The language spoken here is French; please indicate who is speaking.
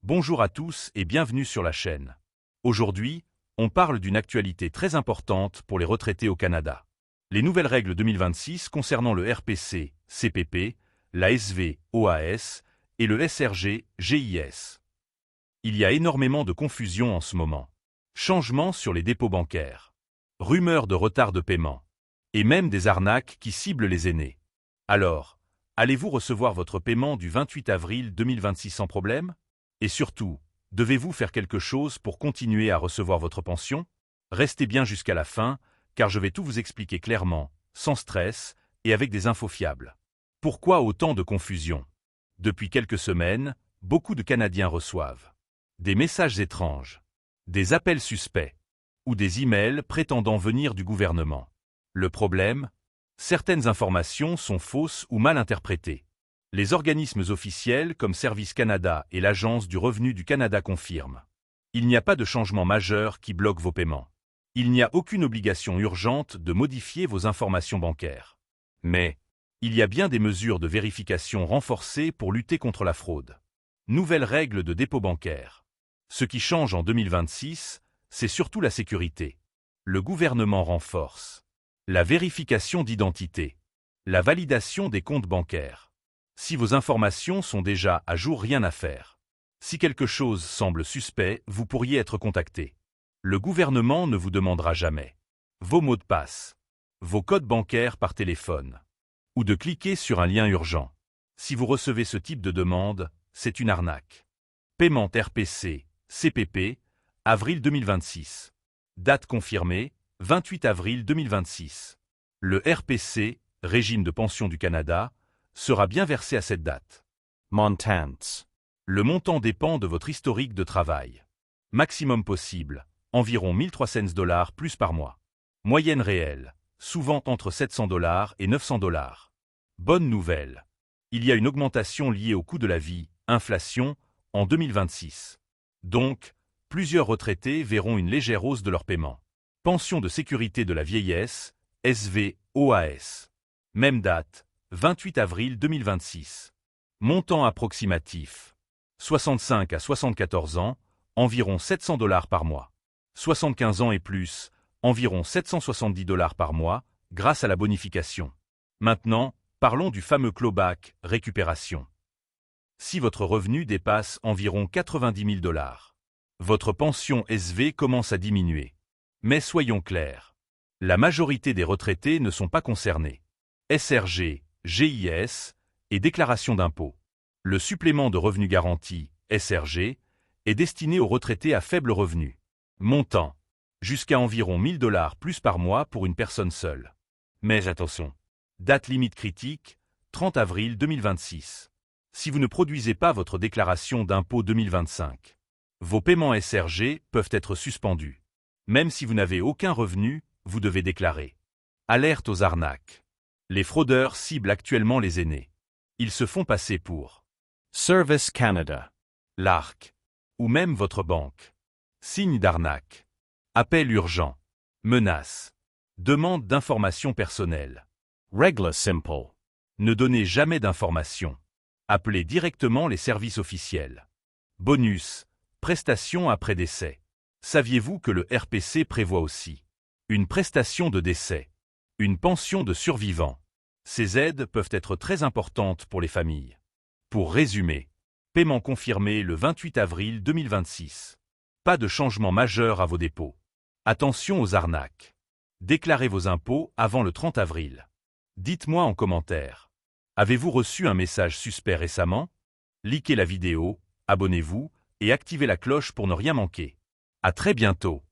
Speaker 1: Bonjour à tous et bienvenue sur la chaîne. Aujourd'hui, on parle d'une actualité très importante pour les retraités au Canada. Les nouvelles règles 2026 concernant le RPC, CPP, la SV, OAS et le SRG, GIS. Il y a énormément de confusion en ce moment. Changements sur les dépôts bancaires. Rumeurs de retard de paiement. Et même des arnaques qui ciblent les aînés. Alors, allez-vous recevoir votre paiement du 28 avril 2026 sans problème? Et surtout, devez-vous faire quelque chose pour continuer à recevoir votre pension? Restez bien jusqu'à la fin, car je vais tout vous expliquer clairement, sans stress et avec des infos fiables. Pourquoi autant de confusion? Depuis quelques semaines, beaucoup de Canadiens reçoivent des messages étranges, des appels suspects ou des emails prétendant venir du gouvernement. Le problème? Certaines informations sont fausses ou mal interprétées. Les organismes officiels comme Service Canada et l'Agence du revenu du Canada confirment. Il n'y a pas de changement majeur qui bloque vos paiements. Il n'y a aucune obligation urgente de modifier vos informations bancaires. Mais, il y a bien des mesures de vérification renforcées pour lutter contre la fraude. Nouvelles règles de dépôt bancaire. Ce qui change en 2026, c'est surtout la sécurité. Le gouvernement renforce la vérification d'identité, la validation des comptes bancaires. Si vos informations sont déjà à jour, rien à faire. Si quelque chose semble suspect, vous pourriez être contacté. Le gouvernement ne vous demandera jamais vos mots de passe, vos codes bancaires par téléphone, ou de cliquer sur un lien urgent. Si vous recevez ce type de demande, c'est une arnaque. Paiement RPC, CPP, avril 2026. Date confirmée, 28 avril 2026. Le RPC, Régime de pension du Canada, sera bien versé à cette date. Montants. Le montant dépend de votre historique de travail. Maximum possible, environ 1300 $ plus par mois. Moyenne réelle, souvent entre 700 $ et 900 $. Bonne nouvelle. Il y a une augmentation liée au coût de la vie, inflation, en 2026. Donc, plusieurs retraités verront une légère hausse de leur paiement. Pension de sécurité de la vieillesse, SV, OAS. Même date, 28 avril 2026. Montant approximatif. 65 à 74 ans, environ 700 $ par mois. 75 ans et plus, environ 770 $ par mois, grâce à la bonification. Maintenant, parlons du fameux clawback, récupération. Si votre revenu dépasse environ 90 000 $, votre pension SV commence à diminuer. Mais soyons clairs. La majorité des retraités ne sont pas concernés. SRG, GIS et déclaration d'impôt. Le supplément de revenu garanti, SRG, est destiné aux retraités à faible revenu. Montant. Jusqu'à environ 1000 $ plus par mois pour une personne seule. Mais attention. Date limite critique, 30 avril 2026. Si vous ne produisez pas votre déclaration d'impôt 2025, vos paiements SRG peuvent être suspendus. Même si vous n'avez aucun revenu, vous devez déclarer. Alerte aux arnaques. Les fraudeurs ciblent actuellement les aînés. Ils se font passer pour Service Canada, l'ARC, ou même votre banque. Signe d'arnaque. Appel urgent. Menace. Demande d'informations personnelles. Règle simple. Ne donnez jamais d'informations. Appelez directement les services officiels. Bonus. Prestation après décès. Saviez-vous que le RPC prévoit aussi une prestation de décès, une pension de survivant? Ces aides peuvent être très importantes pour les familles. Pour résumer, paiement confirmé le 28 avril 2026. Pas de changement majeur à vos dépôts. Attention aux arnaques. Déclarez vos impôts avant le 30 avril. Dites-moi en commentaire. Avez-vous reçu un message suspect récemment? Likez la vidéo, abonnez-vous et activez la cloche pour ne rien manquer. À très bientôt.